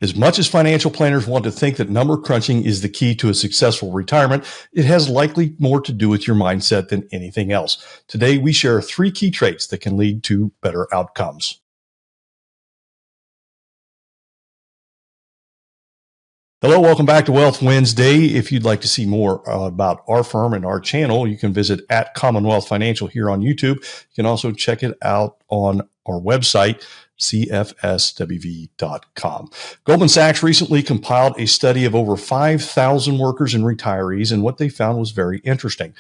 As much as financial planners want to think that number crunching is the key to a successful retirement, it has likely more to do with your mindset than anything else. Today, we share 3 key traits that can lead to better outcomes. Hello, welcome back to Wealth Wednesday. If you'd like to see more about our firm and our channel, you can visit at Commonwealth Financial here on YouTube. You can also check it out on our website, cfswv.com. Goldman Sachs recently compiled a study of over 5,000 workers and retirees, and what they found was very interesting.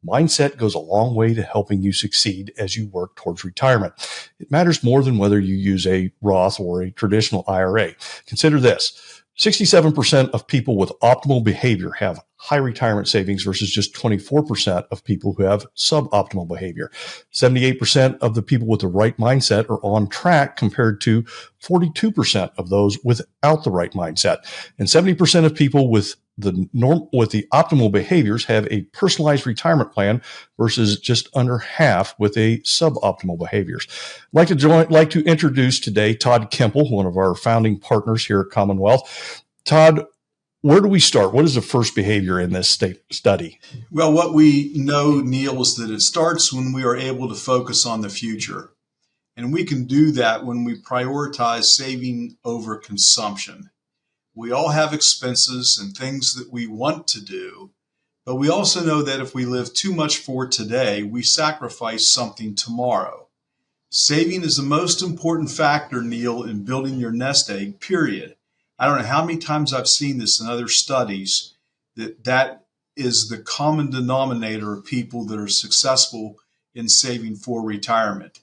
Mindset goes a long way to helping you succeed as you work towards retirement. It matters more than whether you use a Roth or a traditional IRA. Consider this. 67% of people with optimal behavior have high retirement savings versus just 24% of people who have suboptimal behavior. 78% of the people with the right mindset are on track compared to 42% of those without the right mindset. And 70% of people with the optimal behaviors have a personalized retirement plan versus just under half with a suboptimal behaviors. I'd like to introduce today Todd Kemple, one of our founding partners here at Commonwealth. Todd, where do we start? What is the first behavior in this study? Well, what we know, Neil, is that it starts when we are able to focus on the future. And we can do that when we prioritize saving over consumption. We all have expenses and things that we want to do, but we also know that if we live too much for today, we sacrifice something tomorrow. Saving is the most important factor, Neil, in building your nest egg, period. I don't know how many times I've seen this in other studies, that is the common denominator of people that are successful in saving for retirement.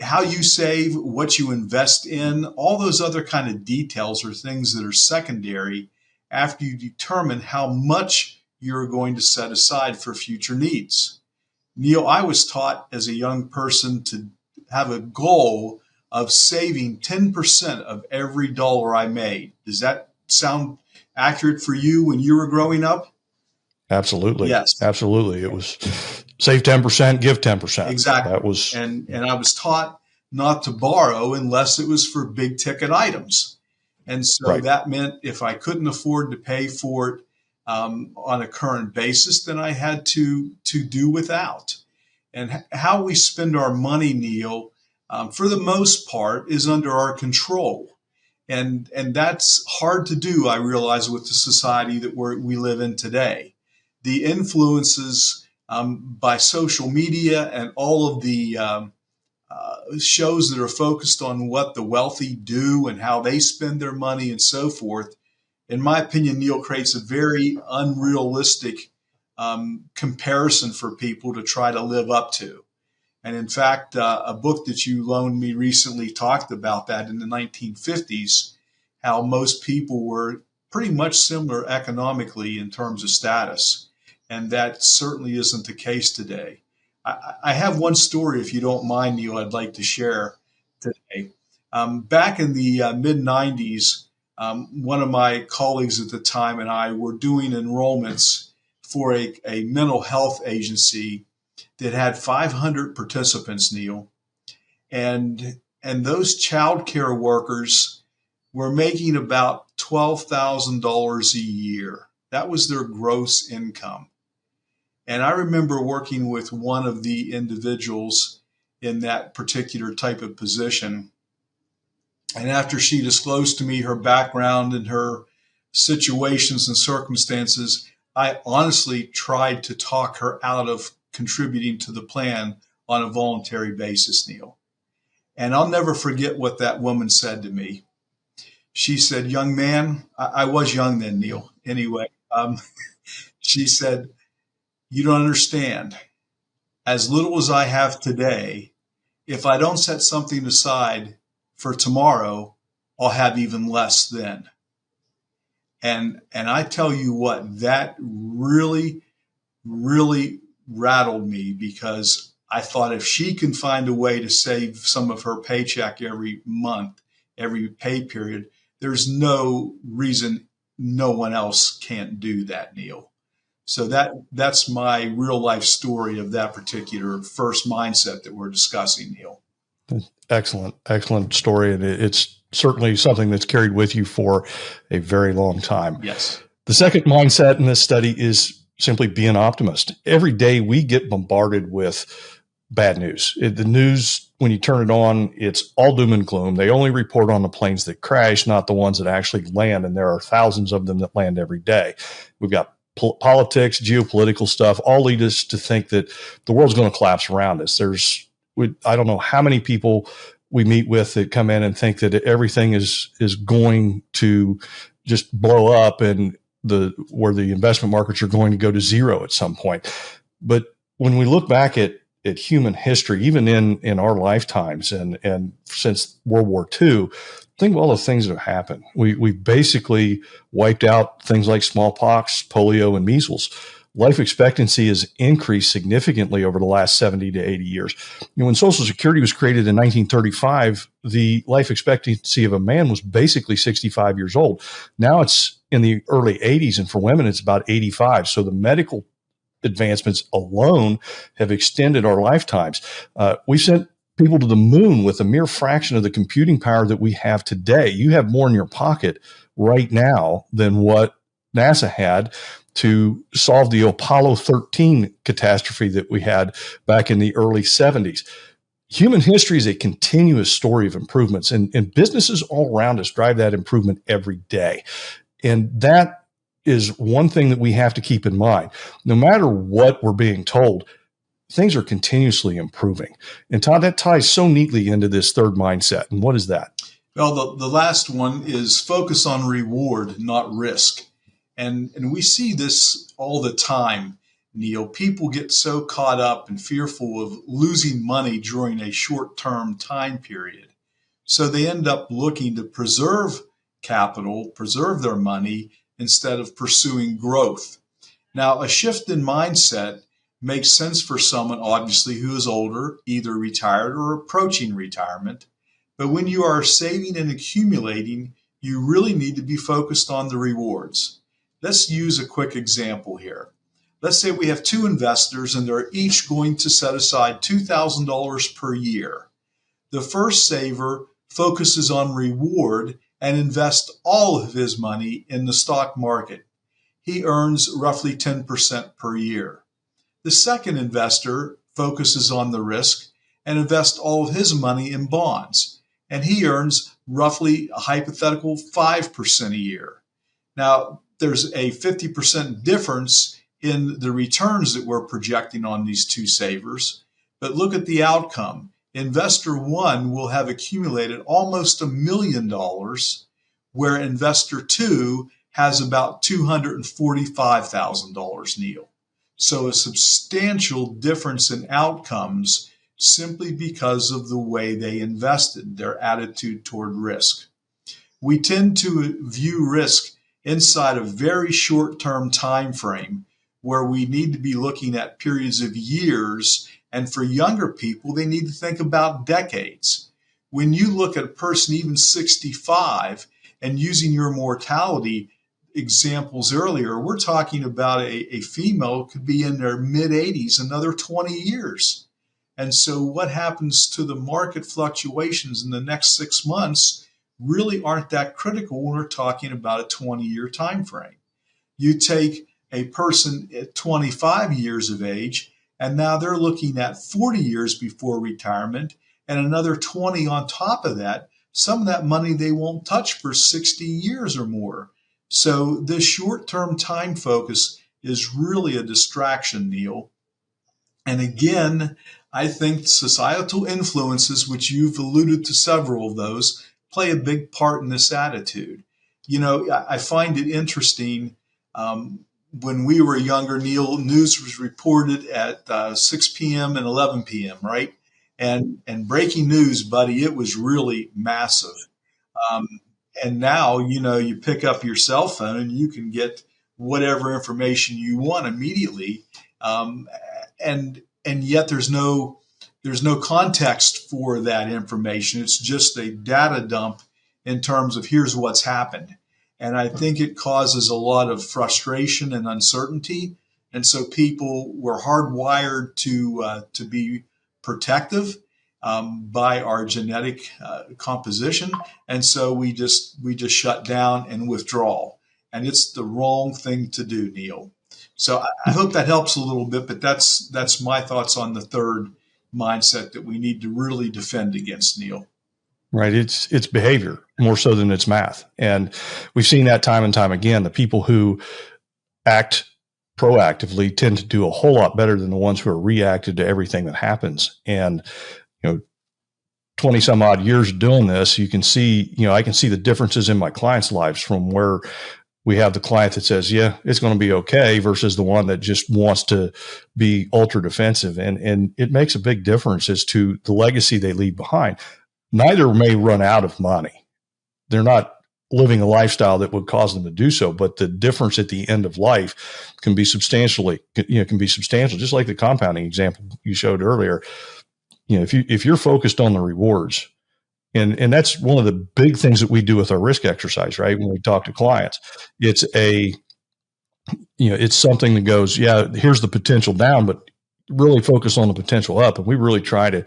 How you save, what you invest in, all those other kind of details are things that are secondary after you determine how much you're going to set aside for future needs. Neil, I was taught as a young person to have a goal of saving 10% of every dollar I made. Does that sound accurate for you when you were growing up? Absolutely. Yes. Absolutely. It was save 10%, give 10%. Exactly. That was, and I was taught not to borrow unless it was for big ticket items. And so right. That meant if I couldn't afford to pay for it on a current basis, then I had to do without. And how we spend our money, Neil, for the most part, is under our control. And that's hard to do, I realize, with the society that we live in today. The influences by social media and all of the shows that are focused on what the wealthy do and how they spend their money and so forth, in my opinion, Neil, creates a very unrealistic comparison for people to try to live up to. And in fact, a book that you loaned me recently talked about that in the 1950s, how most people were pretty much similar economically in terms of status. And that certainly isn't the case today. I have one story, if you don't mind, Neil, I'd like to share today. Back in the mid-90s, one of my colleagues at the time and I were doing enrollments for a mental health agency that had 500 participants, Neil. And those child care workers were making about $12,000 a year. That was their gross income. And I remember working with one of the individuals in that particular type of position. And after she disclosed to me her background and her situations and circumstances, I honestly tried to talk her out of contributing to the plan on a voluntary basis, Neil. And I'll never forget what that woman said to me. She said, "Young man," I was young then, Neil, anyway. She said, "You don't understand. As little as I have today, if I don't set something aside for tomorrow, I'll have even less then." And I tell you what, that really, really rattled me, because I thought if she can find a way to save some of her paycheck every month, every pay period, there's no reason no one else can't do that, Neil. So that's my real life story of that particular first mindset that we're discussing, Neil. Excellent story. And it's certainly something that's carried with you for a very long time. Yes. The second mindset in this study is simply be an optimist. Every day we get bombarded with bad news. The news, when you turn it on, it's all doom and gloom. They only report on the planes that crash, not the ones that actually land. And there are thousands of them that land every day. We've got politics, geopolitical stuff, all lead us to think that the world's going to collapse around us. I don't know how many people we meet with that come in and think that everything is going to just blow up and where the investment markets are going to go to zero at some point. But when we look back at human history, even in our lifetimes and since World War II, think of all the things that have happened. We basically wiped out things like smallpox, polio, and measles. Life expectancy has increased significantly over the last 70 to 80 years. When Social Security was created in 1935, the life expectancy of a man was basically 65 years old. Now it's in the early 80s, and for women, it's about 85. So the medical advancements alone have extended our lifetimes. We sent people to the moon with a mere fraction of the computing power that we have today. You have more in your pocket right now than what NASA had to solve the Apollo 13 catastrophe that we had back in the early 70s. Human history is a continuous story of improvements, and businesses all around us drive that improvement every day. And that is one thing that we have to keep in mind. No matter what we're being told, things are continuously improving. And Todd, that ties so neatly into this third mindset. And what is that? Well, the last one is focus on reward, not risk. And we see this all the time, Neil. People get so caught up and fearful of losing money during a short-term time period. So they end up looking to preserve capital, preserve their money, instead of pursuing growth. Now, a shift in mindset makes sense for someone, obviously, who is older, either retired or approaching retirement. But when you are saving and accumulating, you really need to be focused on the rewards. Let's use a quick example here. Let's say we have two investors and they're each going to set aside $2,000 per year. The first saver focuses on reward and invests all of his money in the stock market. He earns roughly 10% per year. The second investor focuses on the risk and invests all of his money in bonds, and he earns roughly a hypothetical 5% a year. Now, there's a 50% difference in the returns that we're projecting on these two savers, but look at the outcome. Investor one will have accumulated almost $1 million, where investor two has about $245,000, Neil. So a substantial difference in outcomes simply because of the way they invested, their attitude toward risk. We tend to view risk inside a very short-term time frame where we need to be looking at periods of years, and for younger people, they need to think about decades. When you look at a person even 65 and using your mortality examples earlier, we're talking about a female could be in their mid-80s, another 20 years. And so what happens to the market fluctuations in the next 6 months really aren't that critical when we're talking about a 20-year time frame. You take a person at 25 years of age, and now they're looking at 40 years before retirement and another 20 on top of that. Some of that money they won't touch for 60 years or more. So this short-term time focus is really a distraction, Neil. And again, I think societal influences, which you've alluded to several of those, play a big part in this attitude. You know, I find it interesting. When we were younger, Neil, news was reported at 6 p.m. and 11 p.m., right? And breaking news, buddy, it was really massive. Um, and now, you know, you pick up your cell phone and you can get whatever information you want immediately. And yet there's no context for that information. It's just a data dump in terms of here's what's happened. And I think it causes a lot of frustration and uncertainty. And so people were hardwired to be protective. by our genetic composition, and so we just shut down and withdraw, and it's the wrong thing to do, Neil. So I hope that helps a little bit, but that's my thoughts on the third mindset that we need to really defend against, Neil. Right. It's behavior more so than it's math. And we've seen that time and time again. The people who act proactively tend to do a whole lot better than the ones who are reactive to everything that happens. And, 20 some odd years doing this, you can see, I can see the differences in my clients' lives from where we have the client that says, yeah, it's going to be okay versus the one that just wants to be ultra defensive. And it makes a big difference as to the legacy they leave behind. Neither may run out of money. They're not living a lifestyle that would cause them to do so, but the difference at the end of life can be substantial, just like the compounding example you showed earlier. If you're focused on the rewards, and that's one of the big things that we do with our risk exercise, right? When we talk to clients, it's something that goes, yeah, here's the potential down, but really focus on the potential up. And we really try to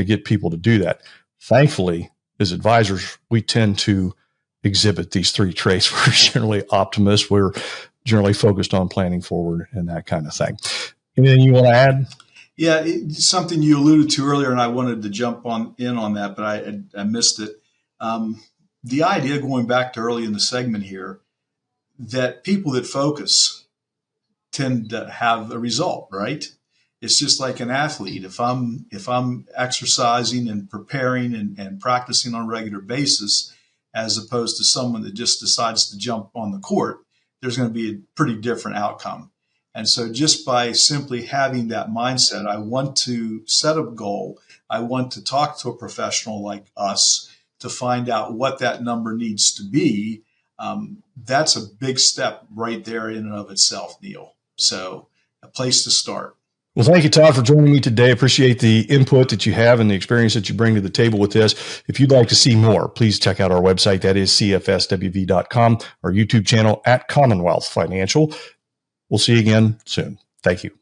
get people to do that. Thankfully, as advisors, we tend to exhibit these three traits. We're generally optimists. We're generally focused on planning forward and that kind of thing. Anything you want to add? Yeah, something you alluded to earlier, and I wanted to jump in on that, but I missed it. The idea, going back to early in the segment here, that people that focus tend to have a result, right? It's just like an athlete. If I'm exercising and preparing and practicing on a regular basis, as opposed to someone that just decides to jump on the court, there's going to be a pretty different outcome. And so just by simply having that mindset, I want to set a goal. I want to talk to a professional like us to find out what that number needs to be. That's a big step right there in and of itself, Neil. So a place to start. Well, thank you, Todd, for joining me today. Appreciate the input that you have and the experience that you bring to the table with this. If you'd like to see more, please check out our website. That is cfswv.com, our YouTube channel at Commonwealth Financial. We'll see you again soon. Thank you.